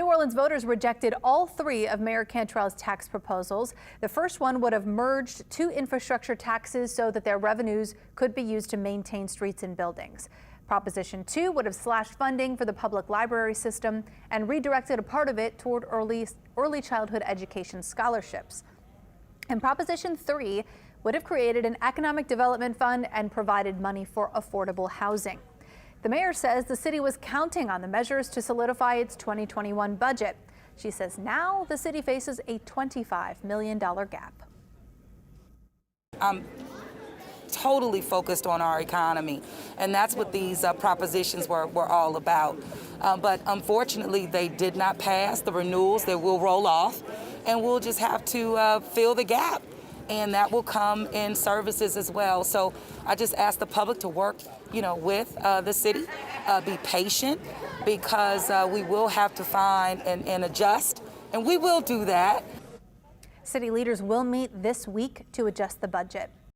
New Orleans voters rejected all three of Mayor Cantrell's tax proposals. The first one would have merged two infrastructure taxes so that their revenues could be used to maintain streets and buildings. Proposition 2 would have slashed funding for the public library system and redirected a part of it toward early childhood education scholarships. And Proposition 3 would have created an economic development fund and provided money for affordable housing. The mayor says the city was counting on the measures to solidify its 2021 budget. She says now the city faces a $25 million gap. I'm totally focused on our economy, and that's what these propositions were all about. But unfortunately, they did not pass. The renewals, they will roll off, and we'll just have to fill the gap. And that will come in services as well. So I just ask the public to work, with the city, be patient, because we will have to find and adjust, and we will do that. City leaders will meet this week to adjust the budget.